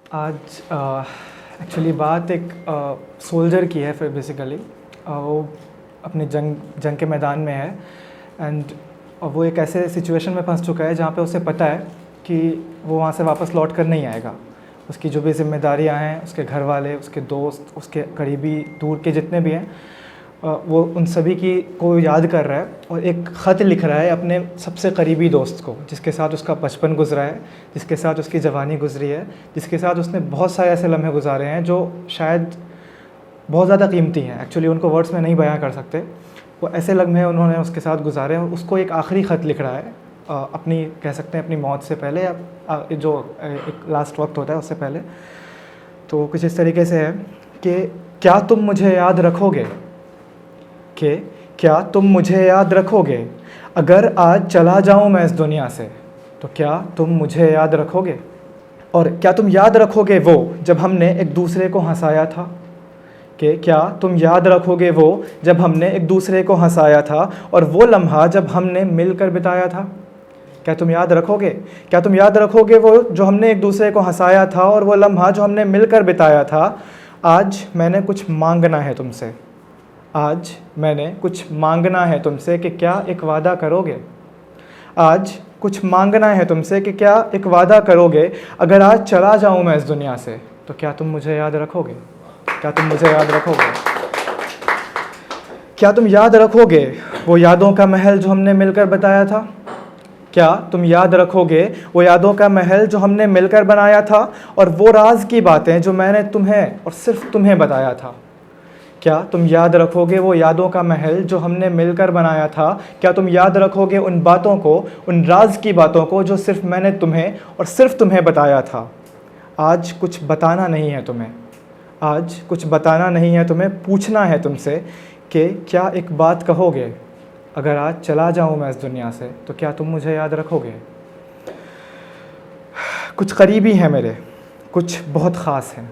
आज एक्चुअली बात एक सोल्जर की है। फिर बेसिकली वो अपने जंग के मैदान में है एंड वो एक ऐसे सिचुएशन में फंस चुका है जहाँ पे उसे पता है कि वो वहाँ से वापस लौट कर नहीं आएगा। उसकी जो भी जिम्मेदारियाँ हैं, उसके घर वाले, उसके दोस्त, उसके करीबी दूर के जितने भी हैं, वो उन सभी को याद कर रहा है और एक ख़त लिख रहा है अपने सबसे करीबी दोस्त को, जिसके साथ उसका बचपन गुजरा है, जिसके साथ उसकी जवानी गुजरी है, जिसके साथ उसने बहुत सारे ऐसे लम्हे गुजारे हैं जो शायद बहुत ज़्यादा कीमती हैं। एक्चुअली उनको वर्ड्स में नहीं बयां कर सकते। वो ऐसे लम्हे उन्होंने उसके साथ गुजारे हैं और उसको एक आखिरी ख़त लिख रहा है अपनी, कह सकते हैं अपनी मौत से पहले, या जो एक लास्ट वक्त होता है उससे पहले। तो कुछ इस तरीके से है कि क्या तुम मुझे याद रखोगे, कि क्या तुम मुझे याद रखोगे अगर आज चला जाऊं मैं इस दुनिया से, तो क्या तुम मुझे याद रखोगे। और क्या तुम याद रखोगे वो जब हमने एक दूसरे को हंसाया था, कि क्या तुम याद रखोगे वो जब हमने एक दूसरे को हंसाया था और वो लम्हा जब हमने मिलकर बिताया था। क्या तुम याद रखोगे, क्या तुम याद रखोगे वो जो हमने एक दूसरे को हंसाया था और वो लम्हा जो हमने मिलकर बिताया था। आज मैंने कुछ मांगना है तुमसे, आज मैंने कुछ मांगना है तुमसे कि क्या एक वादा करोगे। आज कुछ मांगना है तुमसे कि क्या एक वादा करोगे अगर आज चला जाऊं मैं इस दुनिया से, तो क्या तुम मुझे याद रखोगे। क्या तुम मुझे याद रखोगे। क्या तुम याद रखोगे वो यादों का महल जो हमने मिलकर बताया था। क्या तुम याद रखोगे वो यादों का महल जो हमने मिलकर बनाया था और वो राज की बातें जो मैंने तुम्हें और सिर्फ तुम्हें बताया था। क्या तुम याद रखोगे वो यादों का महल जो हमने मिलकर बनाया था। क्या तुम याद रखोगे उन बातों को, उन राज की बातों को जो सिर्फ मैंने तुम्हें और सिर्फ तुम्हें बताया था। आज कुछ बताना नहीं है तुम्हें, आज कुछ बताना नहीं है तुम्हें, पूछना है तुमसे कि क्या एक बात कहोगे अगर आज चला जाऊं मैं इस दुनिया से, तो क्या तुम मुझे याद रखोगे। कुछ करीबी हैं मेरे, कुछ बहुत ख़ास हैं,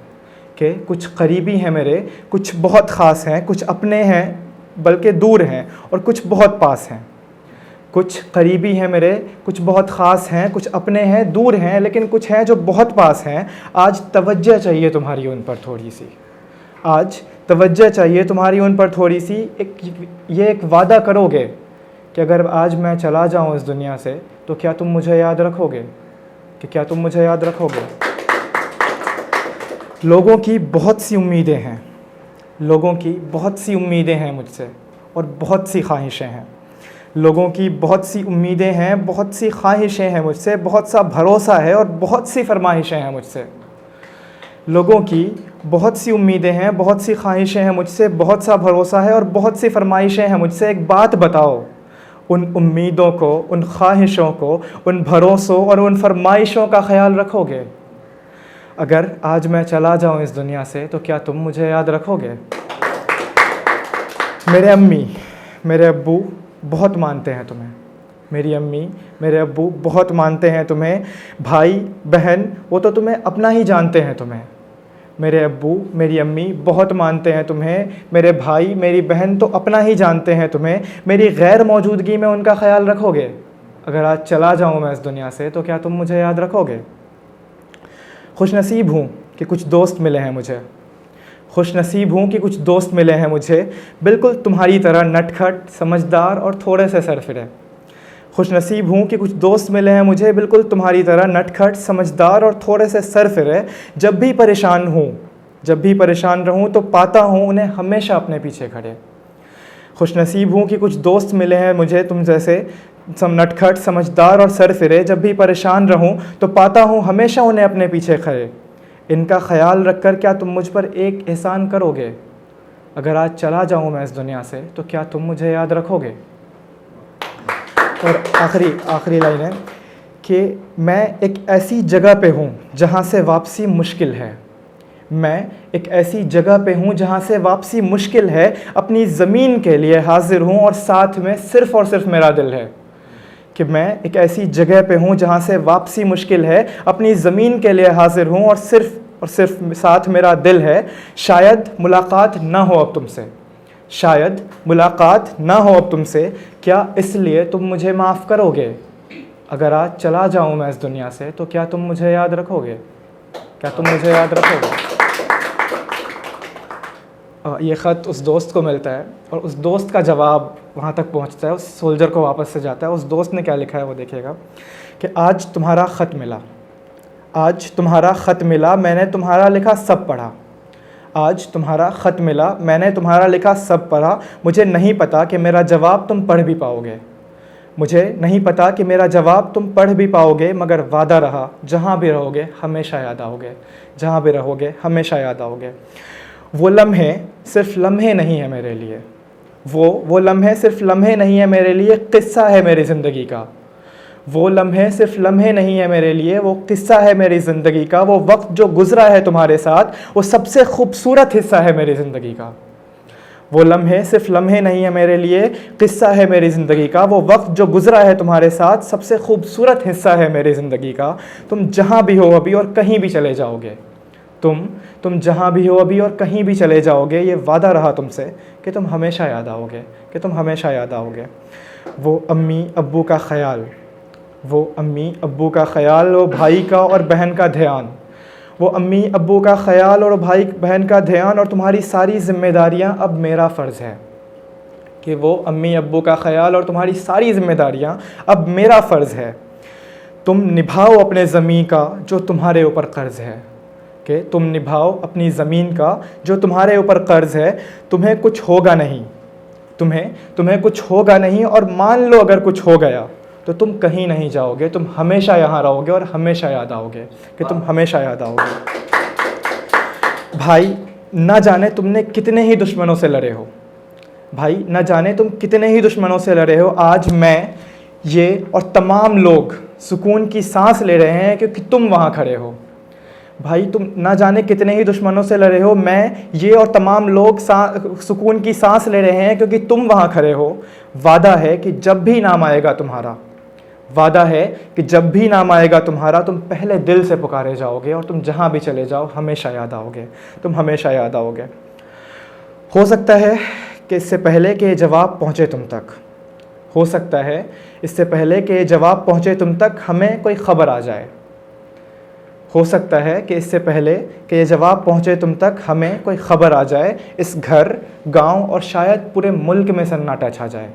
कि कुछ करीबी हैं मेरे, कुछ बहुत ख़ास हैं, कुछ अपने हैं बल्कि दूर हैं और कुछ बहुत पास हैं। कुछ करीबी हैं मेरे, कुछ बहुत ख़ास हैं, कुछ अपने हैं, दूर हैं, लेकिन कुछ हैं जो बहुत पास हैं। आज तवज्जो चाहिए तुम्हारी उन पर थोड़ी सी, आज तवज्जो चाहिए तुम्हारी उन पर थोड़ी सी। ये एक वादा करोगे कि अगर आज मैं चला जाऊं इस दुनिया से, तो क्या तुम मुझे याद रखोगे, कि क्या तुम मुझे याद रखोगे। लोगों की बहुत सी उम्मीदें हैं, लोगों की बहुत सी उम्मीदें हैं मुझसे और बहुत सी ख्वाहिशें हैं। लोगों की बहुत सी उम्मीदें हैं, बहुत सी ख्वाहिशें हैं मुझसे, बहुत सा भरोसा है और बहुत सी फरमाइशें हैं मुझसे। लोगों की बहुत सी उम्मीदें हैं, बहुत सी ख्वाहिशें हैं मुझसे, बहुत सा भरोसा है और बहुत सी फरमाइशें हैं मुझसे। एक बात बताओ, उन उम्मीदों को, उन ख्वाहिशों को, उन भरोसों और उन फरमाइशों का ख्याल रखोगे। अगर आज मैं चला जाऊं इस दुनिया से, तो क्या तुम मुझे याद रखोगे। मेरे अम्मी, मेरे अब्बू बहुत मानते हैं तुम्हें। मेरी अम्मी, मेरे अब्बू बहुत मानते हैं तुम्हें। भाई बहन वो तो तुम्हें अपना ही जानते हैं तुम्हें। मेरे अब्बू, मेरी अम्मी बहुत मानते हैं तुम्हें। मेरे भाई, मेरी बहन तो अपना ही जानते हैं तुम्हें। मेरी गैर मौजूदगी में उनका ख्याल रखोगे। अगर आज चला जाऊं मैं इस दुनिया से, तो क्या तुम मुझे याद रखोगे। खुशनसीब हूँ कि कुछ दोस्त मिले हैं मुझे, खुशनसीब हूँ कि कुछ दोस्त मिले हैं मुझे, बिल्कुल तुम्हारी तरह नटखट, समझदार और थोड़े से सरफिरे। खुशनसीब हूँ कि कुछ दोस्त मिले हैं मुझे, बिल्कुल तुम्हारी तरह नटखट, समझदार और थोड़े से सरफिरे। जब भी परेशान हूँ, जब भी परेशान रहूँ, तो पाता हूँ उन्हें हमेशा अपने पीछे खड़े। खुशनसीब हूँ कि कुछ दोस्त मिले हैं मुझे तुम जैसे, नटखट, समझदार और सरफिरे। जब भी परेशान रहूं तो पाता हूं हमेशा उन्हें अपने पीछे खड़े। इनका ख्याल रखकर क्या तुम मुझ पर एक एहसान करोगे। अगर आज चला जाऊं मैं इस दुनिया से, तो क्या तुम मुझे याद रखोगे। और आखिरी लाइन है कि मैं एक ऐसी जगह पे हूं जहां से वापसी मुश्किल है। मैं एक ऐसी जगह पे हूँ जहाँ से वापसी मुश्किल है। अपनी ज़मीन के लिए हाजिर हूँ और साथ में सिर्फ़ और सिर्फ मेरा दिल है। कि मैं एक ऐसी जगह पे हूँ जहाँ से वापसी मुश्किल है। अपनी ज़मीन के लिए हाजिर हूँ और सिर्फ साथ मेरा दिल है। शायद मुलाकात ना हो अब तुमसे, शायद मुलाकात ना हो अब तुमसे। क्या इसलिए तुम मुझे माफ़ करोगे। अगर आज चला जाऊँ मैं इस दुनिया से, तो क्या तुम मुझे याद रखोगे। क्या तुम मुझे याद रखोगे? ये ख़त उस दोस्त को मिलता है और उस दोस्त का जवाब वहाँ तक पहुँचता है, उस सोल्जर को वापस से जाता है। उस दोस्त ने क्या लिखा है वो देखिएगा कि आज तुम्हारा ख़त मिला, आज तुम्हारा ख़त मिला, मैंने तुम्हारा लिखा सब पढ़ा। आज तुम्हारा ख़त मिला, मैंने तुम्हारा लिखा सब पढ़ा। मुझे नहीं पता कि मेरा जवाब तुम पढ़ भी पाओगे, मुझे नहीं पता कि मेरा जवाब तुम पढ़ भी पाओगे, मगर वादा रहा जहाँ भी रहोगे हमेशा याद आओगे, जहाँ भी रहोगे हमेशा याद आओगे। वो लम्हे सिर्फ लम्हे नहीं है मेरे लिए, वो लम्हे सिर्फ लम्हे नहीं है मेरे लिए, क़िस्सा है मेरी ज़िंदगी का। वो लम्हे सिर्फ लम्हे नहीं है मेरे लिए, वो क़िस्सा है मेरी ज़िंदगी का। वो वक्त जो गुज़रा है तुम्हारे साथ, वो सबसे खूबसूरत हिस्सा है मेरी ज़िंदगी का। वो लम्हे सिर्फ लम्हे नहीं है मेरे लिए, क़िस्सा है मेरी ज़िंदगी का। वो वक्त जो गुज़रा है तुम्हारे साथ, सबसे खूबसूरत हिस्सा है मेरी ज़िंदगी का। तुम जहाँ भी हो अभी और कहीं भी चले जाओगे, तुम जहाँ भी हो अभी और कहीं भी चले जाओगे, ये वादा रहा तुमसे कि तुम हमेशा याद आओगे, कि तुम हमेशा याद आओगे। वो अम्मी अब्बू का ख़याल, वो अम्मी अब्बू का ख़याल, वो भाई का और बहन का ध्यान। वो अम्मी अब्बू का ख़याल और भाई बहन का ध्यान, और तुम्हारी सारी ज़िम्मेदारियाँ अब मेरा फ़र्ज़ है। कि वो अम्मी अब्बू का ख़याल और तुम्हारी सारी ज़िम्मेदारियाँ अब मेरा फ़र्ज़ है। तुम निभाओ अपने ज़मीन का जो तुम्हारे ऊपर कर्ज़ है, कि तुम निभाओ अपनी ज़मीन का जो तुम्हारे ऊपर कर्ज़ है। तुम्हें कुछ होगा नहीं, तुम्हें कुछ होगा नहीं, और मान लो अगर कुछ हो गया तो तुम कहीं नहीं जाओगे, तुम हमेशा यहाँ रहोगे और हमेशा याद आओगे, कि तुम हमेशा याद आओगे। भाई ना जाने तुमने कितने ही दुश्मनों से लड़े हो, भाई ना जाने तुम कितने ही दुश्मनों से लड़े हो, आज मैं ये और तमाम लोग सुकून की सांस ले रहे हैं क्योंकि तुम वहाँ खड़े हो। भाई तुम ना जाने कितने ही दुश्मनों से लड़े हो, मैं ये और तमाम लोग सुकून की सांस ले रहे हैं क्योंकि तुम वहाँ खड़े हो। वादा है कि जब भी नाम आएगा तुम्हारा, वादा है कि जब भी नाम आएगा तुम्हारा, तुम पहले दिल से पुकारे जाओगे और तुम जहाँ भी चले जाओ हमेशा याद आओगे, तुम हमेशा याद आओगे। हो सकता है कि इससे पहले कि ये जवाब पहुँचे तुम तक, हो सकता है इससे पहले कि ये जवाब पहुँचे तुम तक हमें कोई ख़बर आ जाए। हो सकता है कि इससे पहले कि ये जवाब पहुँचे तुम तक हमें कोई ख़बर आ जाए, इस घर, गांव और शायद पूरे मुल्क में सन्नाटा छा जाए।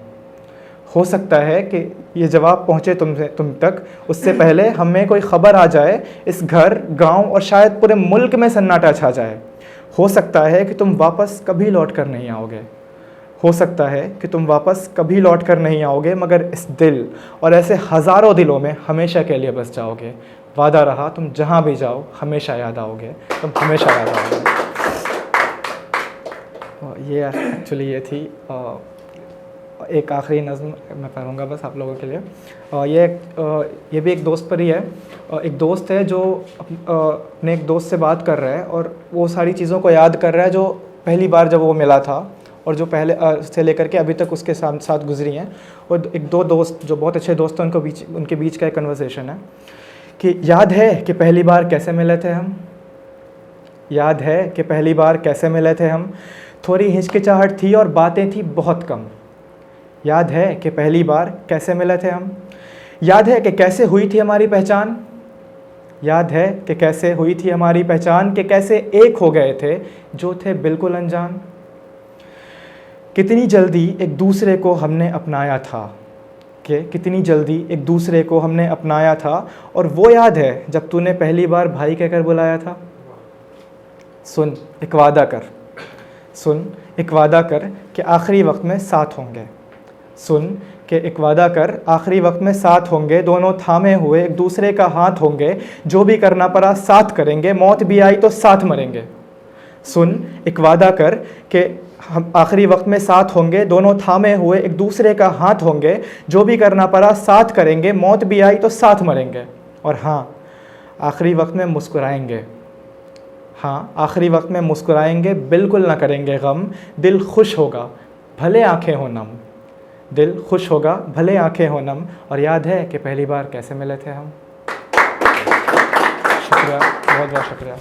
हो सकता है कि ये जवाब पहुँचे तुम तक, उससे पहले हमें कोई ख़बर आ जाए, इस घर, गांव और शायद पूरे मुल्क में सन्नाटा छा जाए। हो सकता है कि तुम वापस कभी लौट कर नहीं आओगे, हो सकता है कि तुम वापस कभी लौट कर नहीं आओगे, मगर इस दिल और ऐसे हज़ारों दिलों में हमेशा के लिए बस जाओगे। वादा रहा तुम जहाँ भी जाओ हमेशा याद आओगे, तुम हमेशा याद आओगे। ये एक्चुअली ये थी एक आखिरी नज़्म मैं पढ़ूँगा बस आप लोगों के लिए। ये भी एक दोस्त पर ही है। एक दोस्त है जो अपने एक दोस्त से बात कर रहा है और वो सारी चीज़ों को याद कर रहा है जो पहली बार जब वो मिला था और जो पहले से लेकर के अभी तक उसके साथ गुजरी हैं। और एक दो दोस्त जो बहुत अच्छे दोस्त हैं उनके बीच का एक कन्वर्सेशन है कि याद है कि पहली बार कैसे मिले थे हम, याद है कि पहली बार कैसे मिले थे हम, थोड़ी हिचकिचाहट थी और बातें थी बहुत कम। याद है कि पहली बार कैसे मिले थे हम, याद है कि कैसे हुई थी हमारी पहचान, याद है कि कैसे हुई थी हमारी पहचान, कि कैसे एक हो गए थे जो थे बिल्कुल अनजान। कितनी जल्दी एक दूसरे को हमने अपनाया था, कि कितनी जल्दी एक दूसरे को हमने अपनाया था। और वो याद है जब तूने पहली बार भाई कहकर बुलाया था। सुन एक वादा कर, सुन एक वादा कर कि आखिरी वक्त में साथ होंगे, सुन कि एक वादा कर आखिरी वक्त में साथ होंगे, दोनों थामे हुए एक दूसरे का हाथ होंगे, जो भी करना पड़ा साथ करेंगे, मौत भी आई तो साथ मरेंगे। सुन एक वादा कर कि हम आखिरी वक्त में साथ होंगे, दोनों थामे हुए एक दूसरे का हाथ होंगे, जो भी करना पड़ा साथ करेंगे, मौत भी आई तो साथ मरेंगे। और हाँ आखिरी वक्त में मुस्कुराएंगे, हाँ आखिरी वक्त में मुस्कुराएंगे, बिल्कुल ना करेंगे गम, दिल खुश होगा भले आंखें हो नम, दिल खुश होगा भले आंखें हो नम। और याद है कि पहली बार कैसे मिले थे हम। शुक्रिया, बहुत बहुत शुक्रिया।